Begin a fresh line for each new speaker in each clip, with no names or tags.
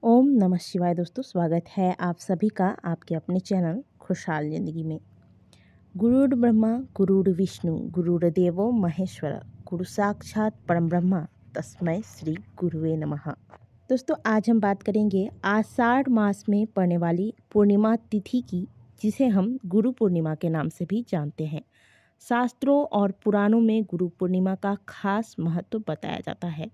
ओम नमः शिवाय। दोस्तों, स्वागत है आप सभी का आपके अपने चैनल खुशहाल ज़िंदगी में। गुरुर् ब्रह्मा गुरुर् विष्णु गुरुर्देवो महेश्वर, गुरु साक्षात परम ब्रह्मा तस्मै श्री गुरुवे नमः। दोस्तों, आज हम बात करेंगे आषाढ़ मास में पड़ने वाली पूर्णिमा तिथि की, जिसे हम गुरु पूर्णिमा के नाम से भी जानते हैं। शास्त्रों और पुराणों में गुरु पूर्णिमा का खास महत्व बताया जाता है।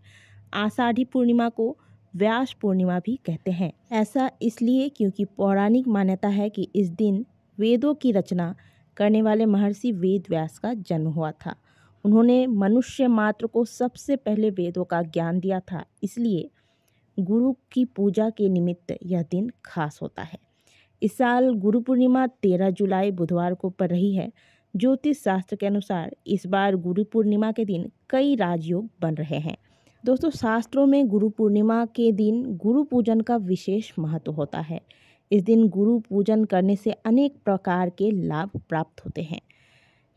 आषाढ़ी पूर्णिमा को व्यास पूर्णिमा भी कहते हैं। ऐसा इसलिए क्योंकि पौराणिक मान्यता है कि इस दिन वेदों की रचना करने वाले महर्षि वेद व्यास का जन्म हुआ था। उन्होंने मनुष्य मात्र को सबसे पहले वेदों का ज्ञान दिया था, इसलिए गुरु की पूजा के निमित्त यह दिन खास होता है। इस साल गुरु पूर्णिमा 13 जुलाई बुधवार को पड़ रही है। ज्योतिष शास्त्र के अनुसार इस बार गुरु पूर्णिमा के दिन कई राजयोग बन रहे हैं। दोस्तों, शास्त्रों में गुरु पूर्णिमा के दिन गुरु पूजन का विशेष महत्व होता है। इस दिन गुरु पूजन करने से अनेक प्रकार के लाभ प्राप्त होते हैं।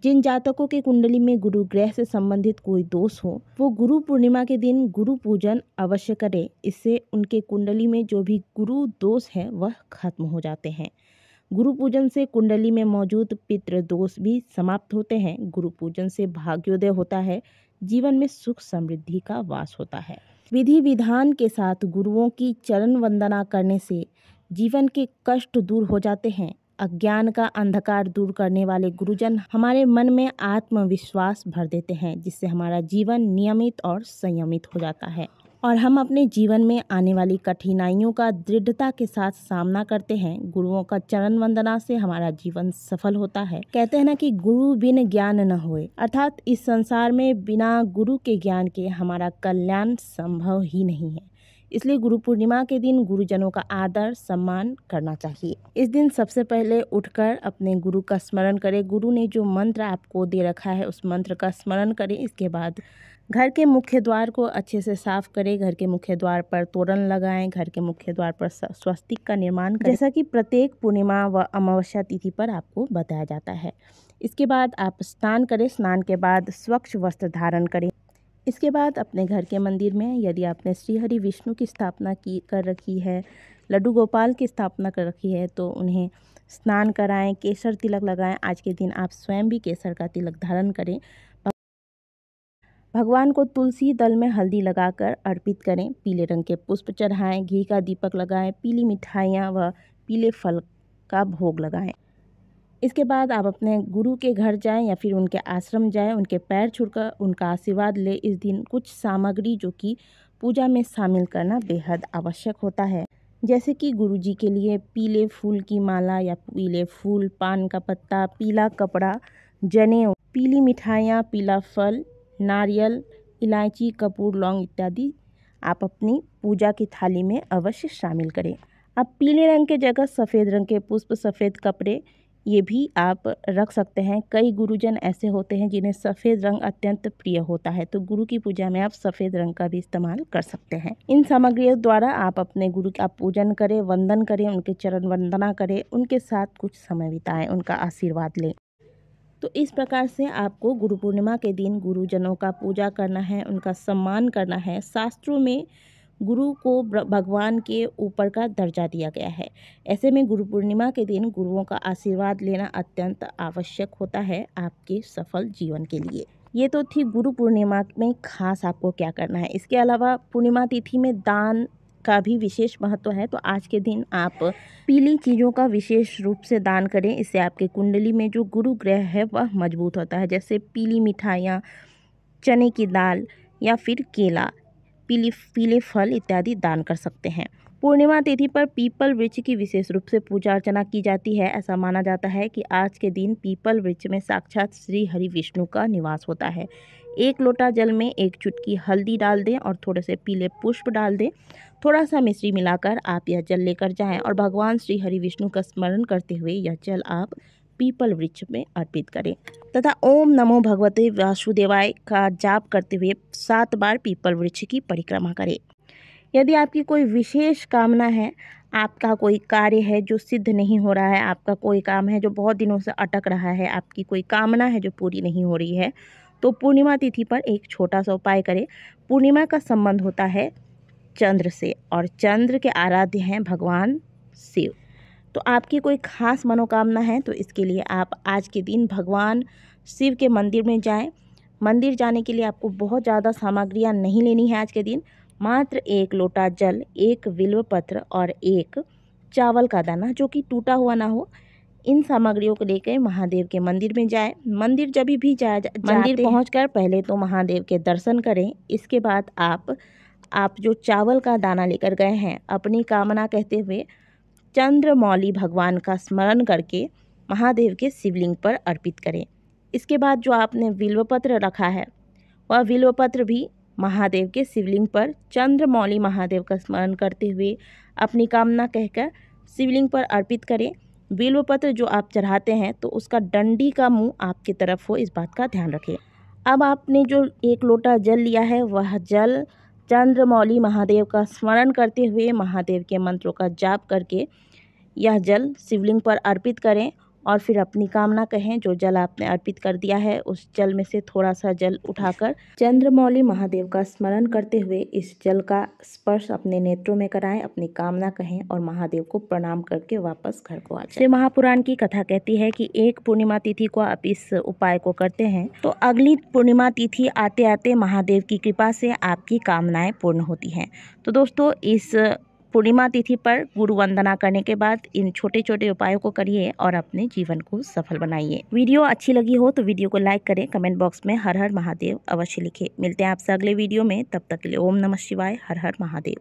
जिन जातकों के कुंडली में गुरु ग्रह से संबंधित कोई दोष हो, वो गुरु पूर्णिमा के दिन गुरु पूजन अवश्य करें। इससे उनके कुंडली में जो भी गुरु दोष है वह खत्म हो जाते हैं। गुरु पूजन से कुंडली में मौजूद पितृ दोष भी समाप्त होते हैं। गुरु पूजन से भाग्योदय होता है, जीवन में सुख समृद्धि का वास होता है। विधि विधान के साथ गुरुओं की चरण वंदना करने से जीवन के कष्ट दूर हो जाते हैं। अज्ञान का अंधकार दूर करने वाले गुरुजन हमारे मन में आत्मविश्वास भर देते हैं, जिससे हमारा जीवन नियमित और संयमित हो जाता है और हम अपने जीवन में आने वाली कठिनाइयों का दृढ़ता के साथ सामना करते हैं। गुरुओं का चरण वंदना से हमारा जीवन सफल होता है। कहते हैं ना कि गुरु बिन ज्ञान न होए, अर्थात इस संसार में बिना गुरु के ज्ञान के हमारा कल्याण संभव ही नहीं है। इसलिए गुरु पूर्णिमा के दिन गुरुजनों का आदर सम्मान करना चाहिए। इस दिन सबसे पहले उठकर अपने गुरु का स्मरण करें। गुरु ने जो मंत्र आपको दे रखा है उस मंत्र का स्मरण करें। इसके बाद घर के मुख्य द्वार को अच्छे से साफ करें। घर के मुख्य द्वार पर तोरण लगाएं। घर के मुख्य द्वार पर स्वस्तिक का निर्माण करें, जैसा कि प्रत्येक पूर्णिमा व अमावस्या तिथि पर आपको बताया जाता है। इसके बाद आप स्नान करें। स्नान के बाद स्वच्छ वस्त्र धारण करें। इसके बाद अपने घर के मंदिर में यदि आपने श्री हरि विष्णु की स्थापना कर रखी है, लड्डू गोपाल की स्थापना कर रखी है, तो उन्हें स्नान कराएं, केसर तिलक लगाएं। आज के दिन आप स्वयं भी केसर का तिलक धारण करें। भगवान को तुलसी दल में हल्दी लगाकर अर्पित करें। पीले रंग के पुष्प चढ़ाएं, घी का दीपक लगाएं, पीली मिठाइयाँ व पीले फल का भोग लगाएं। इसके बाद आप अपने गुरु के घर जाएं या फिर उनके आश्रम जाएं, उनके पैर छूकर उनका आशीर्वाद लें। इस दिन कुछ सामग्री जो कि पूजा में शामिल करना बेहद आवश्यक होता है, जैसे कि गुरु जी के लिए पीले फूल की माला या पीले फूल, पान का पत्ता, पीला कपड़ा, जनेऊ, पीली मिठाइयाँ, पीला फल, नारियल, इलायची, कपूर, लौंग इत्यादि आप अपनी पूजा की थाली में अवश्य शामिल करें। आप पीले रंग के जगह सफ़ेद रंग के पुष्प, सफ़ेद कपड़े ये भी आप रख सकते हैं। कई गुरुजन ऐसे होते हैं जिन्हें सफ़ेद रंग अत्यंत प्रिय होता है, तो गुरु की पूजा में आप सफ़ेद रंग का भी इस्तेमाल कर सकते हैं। इन सामग्रियों द्वारा आप अपने गुरु का पूजन करें, वंदन करें, उनके चरण वंदना करें, उनके साथ कुछ समय बिताएं, उनका आशीर्वाद लें। तो इस प्रकार से आपको गुरु पूर्णिमा के दिन गुरुजनों का पूजा करना है, उनका सम्मान करना है। शास्त्रों में गुरु को भगवान के ऊपर का दर्जा दिया गया है। ऐसे में गुरु पूर्णिमा के दिन गुरुओं का आशीर्वाद लेना अत्यंत आवश्यक होता है आपके सफल जीवन के लिए। ये तो थी गुरु पूर्णिमा में खास आपको क्या करना है। इसके अलावा पूर्णिमा तिथि में दान का भी विशेष महत्व है, तो आज के दिन आप पीली चीज़ों का विशेष रूप से दान करें। इससे आपके कुंडली में जो गुरु ग्रह है वह मजबूत होता है, जैसे पीली मिठाइयाँ, चने की दाल या फिर केला, पीले फल इत्यादि दान कर सकते हैं। पूर्णिमा तिथि पर पीपल वृक्ष की विशेष रूप से पूजा अर्चना की जाती है। ऐसा माना जाता है कि आज के दिन पीपल वृक्ष में साक्षात श्री हरि विष्णु का निवास होता है। एक लोटा जल में एक चुटकी हल्दी डाल दें और थोड़े से पीले पुष्प डाल दें। थोड़ा सा मिश्री मिलाकर आप यह जल लेकर जाएं और भगवान श्री हरि विष्णु का स्मरण करते हुए यह जल आप पीपल वृक्ष में अर्पित करें तथा ओम नमो भगवते वासुदेवाय का जाप करते हुए 7 बार पीपल वृक्ष की परिक्रमा करें। यदि आपकी कोई विशेष कामना है, आपका कोई कार्य है जो सिद्ध नहीं हो रहा है, आपका कोई काम है जो बहुत दिनों से अटक रहा है, आपकी कोई कामना है जो पूरी नहीं हो रही है, तो पूर्णिमा तिथि पर एक छोटा सा उपाय करें। पूर्णिमा का संबंध होता है चंद्र से, और चंद्र के आराध्य हैं भगवान शिव। तो आपकी कोई खास मनोकामना है तो इसके लिए आप आज के दिन भगवान शिव के मंदिर में जाएं। मंदिर जाने के लिए आपको बहुत ज़्यादा सामग्रियां नहीं लेनी है। आज के दिन मात्र 1 लोटा जल, 1 बिल्व पत्र और 1 चावल का दाना जो कि टूटा हुआ ना हो, इन सामग्रियों को लेकर महादेव के मंदिर में जाए। मंदिर जब भी मंदिर पहुंचकर पहले तो महादेव के दर्शन करें। इसके बाद आप जो चावल का दाना लेकर गए हैं, अपनी कामना कहते हुए चंद्रमौली भगवान का स्मरण करके महादेव के शिवलिंग पर अर्पित करें। इसके बाद जो आपने बिल्वपत्र रखा है, वह बिल्वपत्र भी महादेव के शिवलिंग पर चंद्रमौली महादेव का स्मरण करते हुए अपनी कामना कहकर शिवलिंग पर अर्पित करें। बिल्वपत्र जो आप चढ़ाते हैं तो उसका डंडी का मुंह आपकी तरफ हो, इस बात का ध्यान रखें। अब आपने जो 1 लोटा जल लिया है, वह जल चंद्रमौली महादेव का स्मरण करते हुए महादेव के मंत्रों का जाप करके यह जल शिवलिंग पर अर्पित करें और फिर अपनी कामना कहें। जो जल आपने अर्पित कर दिया है, उस जल में से थोड़ा सा जल उठाकर चंद्रमौली महादेव का स्मरण करते हुए इस जल का स्पर्श अपने नेत्रों में कराएं, अपनी कामना कहें और महादेव को प्रणाम करके वापस घर को आ जाएं। शिव महापुराण की कथा कहती है कि एक पूर्णिमा तिथि को आप इस उपाय को करते हैं तो अगली पूर्णिमा तिथि आते आते महादेव की कृपा से आपकी कामनाएं पूर्ण होती हैं। तो दोस्तों, इस पूर्णिमा तिथि पर गुरु वंदना करने के बाद इन छोटे छोटे उपायों को करिए और अपने जीवन को सफल बनाइए। वीडियो अच्छी लगी हो तो वीडियो को लाइक करें, कमेंट बॉक्स में हर हर महादेव अवश्य लिखें। मिलते हैं आपसे अगले वीडियो में, तब तक के लिए ओम नमः शिवाय, हर हर महादेव।